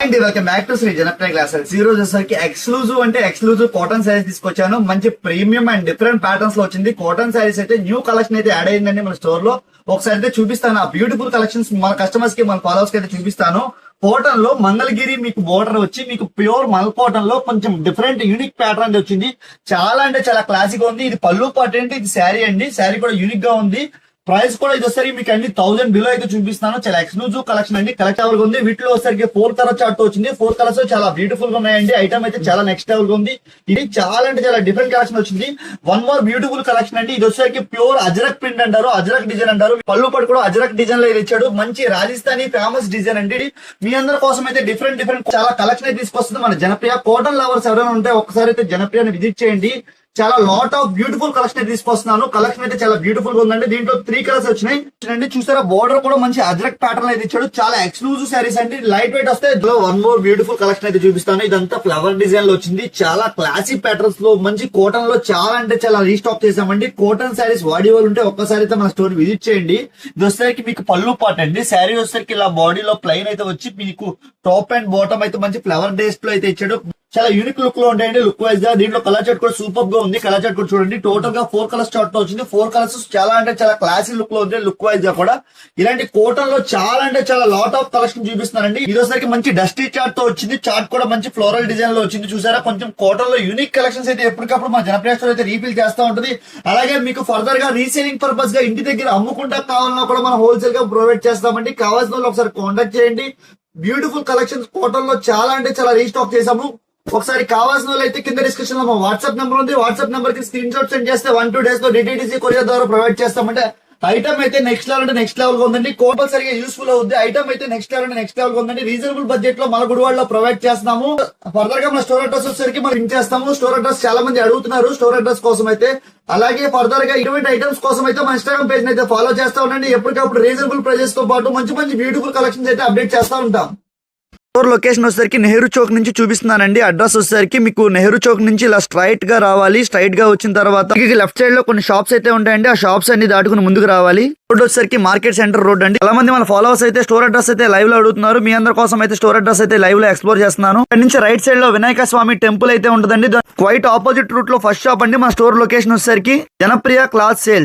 And welcome back to Shri Janapriya classes. ఈ రోజు వచ్చేసరికి ఎక్స్క్లూజివ్ కాటన్ శారీస్ తీసుకొచ్చాను. మంచి ప్రీమియం అండ్ డిఫరెంట్ ప్యాటర్న్స్ లో వచ్చింది. కాటన్ శారీస్ అయితే న్యూ కలెక్షన్ అయితే యాడ్ అయిందండి మన స్టోర్ లో. ఒకసారి అయితే చూపిస్తాను ఆ బ్యూటిఫుల్ కలెక్షన్స్ మన కస్టమర్స్ కి, మన ఫాలోవర్స్ కి అయితే చూపిస్తాను. కాటన్ లో మంగళగిరి మీకు బోర్డర్ వచ్చి మీకు ప్యూర్ మల్ కాటన్ లో కొంచెం డిఫరెంట్ యూనిక్ ప్యాటర్న్ అనేది వచ్చింది. చాలా అంటే చాలా క్లాసిక్ ఉంది. ఇది పళ్ళు పార్ట్ ఏంటి, ఇది శారీ అండి. శారీ కూడా యూనిక్ గా ఉంది. ప్రైస్ కూడా ఇది వచ్చేసరికి మీకు అన్ని 1000 బిలో అయితే చూపిస్తాను. చాలా ఎక్స్క్లూజివ్ కలెక్షన్ అండి. కలెక్ట్ ఉంది. వీటిలో వచ్చేసరికి 4 కలర్ చార్ట్ వచ్చింది. 4 కలర్స్ చాలా బ్యూటిఫుల్ గా ఉన్నాయండి. ఐటమ్ అయితే చాలా నెక్స్ట్ లెవెల్ గా ఉంది. ఇది చాలా అంటే చాలా డిఫరెంట్ కలెక్షన్ వచ్చింది. వన్ మోర్ బ్యూటిఫుల్ కలెక్షన్ అండి. ఇది వచ్చేసరికి ప్యూర్ అజరక్ ప్రింట్ అంటారు, అజరక్ డిజైన్ అంటారు. పళ్ళు పట్టు కూడా అజరక్ డిజైన్ లో ఇచ్చాడు. మంచి రాజస్థానీ ఫేమస్ డిజైన్ అండి. మీ అందరి కోసం అయితే డిఫరెంట్ చాలా కలెక్షన్ అయితే తీసుకొస్తుంది మన జనప్రియ. కాటన్ లవర్స్ ఎవరైనా ఉంటే ఒకసారి అయితే జనప్రియని విజిట్ చేయండి. చాలా లాట్ ఆఫ్ బ్యూటిఫుల్ కలెక్షన్ అయితే తీసుకొస్తున్నాను. కలెక్షన్ అయితే చాలా బ్యూటిఫుల్ గా ఉందండి. దీంట్లో 3 కలర్స్ వచ్చినాయి. చూసారా, బోర్డర్ కూడా మంచి అజ్రక్ ప్యాటర్న్ అయితే ఇచ్చాడు. చాలా ఎక్స్క్లూజివ్ శారీస్ అండి. లైట్ వెయిట్ వస్తే వన్ మోర్ బ్యూటిఫుల్ కలెక్షన్ అయితే చూపిస్తాను. ఇదంతా ఫ్లవర్ డిజైన్ లో వచ్చింది. చాలా క్లాసిక్ ప్యాటర్న్స్ లో మంచి కాటన్ లో చాలా అంటే చాలా రీస్టాక్ చేసామండి. కాటన్ శారీస్ వాడి వాళ్ళు ఉంటే ఒక్కసారి అయితే మన స్టోర్ విజిట్ చేయండి. ఇది వచ్చేసరికి మీకు పళ్ళు పార్ట్ అండి. శారీ వచ్చేసరికి ఇలా బాడీలో ప్లెయిన్ అయితే వచ్చి మీకు టాప్ అండ్ బాటమ్ అయితే మంచి ఫ్లవర్ డేస్ట్ లో అయితే ఇచ్చాడు. చాలా యూనిక్ లుక్ లో ఉంటాయండి. లుక్ వైజ్ గా దీంట్లో కలర్ చార్ట్ కూడా సూపర్ గా ఉంది. కలర్ చార్ట్ కూడా చూడండి. టోటల్ గా 4 కలర్స్ చార్ట్ వచ్చింది. 4 కలర్స్ చాలా అంటే చాలా క్లాసిక్ లుక్ లో ఉంది. లుక్ వైజ్ గా కూడా ఇలాంటి కాటన్ లో చాలా అంటే చాలా లాట్ ఆఫ్ కలెక్షన్ చూపిస్తున్నారండి. ఇదోసరికి మంచి డస్టీ చార్ట్ తో వచ్చింది. చార్ట్ కూడా మంచి ఫ్లోరల్ డిజైన్ లో వచ్చింది. చూసారా, కొంచెం కాటన్ లో యూనిక్ కలెక్షన్స్ అయితే ఎప్పటికప్పుడు మా జనప్రియ స్టోర్ అయితే రీఫిల్ చేస్తూ ఉంటుంది. అలాగే మీకు ఫర్దర్ గా రీసేలింగ్ పర్పస్ గా ఇంటి దగ్గర అమ్ముకుంటా కావాలన్నా కూడా మనం హోల్సేల్ గా ప్రొవైడ్ చేస్తామండి. కావాల్సిన వాళ్ళు ఒకసారి కాంటాక్ట్ చేయండి. బ్యూటిఫుల్ కలెక్షన్స్ కాటన్ లో చాలా అంటే చాలా రీస్టాక్ చేసాము. ఒకసారి కావాల్సిన వాళ్ళు అయితే కింద డిస్క్రిప్షన్ లో మా వాట్సాప్ నెంబర్ ఉంది. వాట్సాప్ నెంబర్ కి స్క్రీన్ షాట్ సెండ్ చేస్తే 1-2 డేస్ లో డిటిడిసి కొరియర్ ద్వారా ప్రొవైడ్ చేస్తామంటే ఐటమ్ అయితే నెక్స్ట్ లెవెల్ అంటే నెక్స్ట్ లెవెల్ గా ఉందండి. కంపల్సరీగా యూస్ఫుల్ అవుతుంది. ఐటమ్ అయితే నెక్స్ట్ లెవెల్ అంటే నెక్స్ట్ లెవెల్ గా ఉందండి. రీజనబుల్ బడ్జెట్ లో మన గుడివాడలో ప్రొవైడ్ చేస్తున్నాము. ఫర్దర్ గా మన స్టోర్ అడ్రస్ వచ్చేసరికి మనం లింక్ చేస్తాము. స్టోర్ అడ్రస్ చాలా మంది అడుగుతున్నారు స్టోర్ అడ్రస్ కోసం అయితే. అలాగే ఫర్దర్ గా ఇటువంటి ఐటమ్స్ కోసం అయితే మన ఇన్స్టాగ్రామ్ పేజ్ అయితే ఫాలో చేస్తా ఉండండి. ఎప్పటికప్పుడు రీజనబుల్ ప్రైజెస్ తో పాటు మంచి మంచి బ్యూటిఫుల్ కలెక్షన్స్ అయితే అప్డేట్ చేస్తా ఉంటాం. స్టోర్ లొకేషన్ వచ్చేసరికి నెహ్రూ చౌక్ నుంచి చూపిస్తున్నానండి. అడ్రస్ వచ్చేసరికి మీకు నెహ్రూ చౌక్ నుంచి ఇలా స్ట్రైట్ గా రావాలి. స్ట్రైట్ గా వచ్చిన తర్వాత లెఫ్ట్ సైడ్ లో కొన్ని షాప్స్ అయితే ఉంటాయండి. ఆ షాప్స్ అన్ని దాటుకుని ముందుకు రావాలి. రోడ్ వచ్చేసరికి మార్కెట్ సెంటర్ రోడ్ అండి. చాలా మంది మన ఫాలోవర్స్ అయితే స్టోర్ అడ్రస్ అయితే లైవ్ లో అడుగుతున్నారు. మీ అందరి కోసం అయితే స్టోర్ అడ్రస్ అయితే లైవ్ లో ఎక్స్ప్లోర్ చేస్తున్నాను. ఇక్కడ నుంచి రైట్ సైడ్ లో వినాయక స్వామి టెంపుల్ అయితే ఉంటుందండి. క్వైట్ ఆపోజిట్ రూట్ లో ఫస్ట్ షాప్ అండి. మన స్టోర్ లొకేషన్ వచ్చేసరికి జనప్రియ క్లాత్ సేల్స్.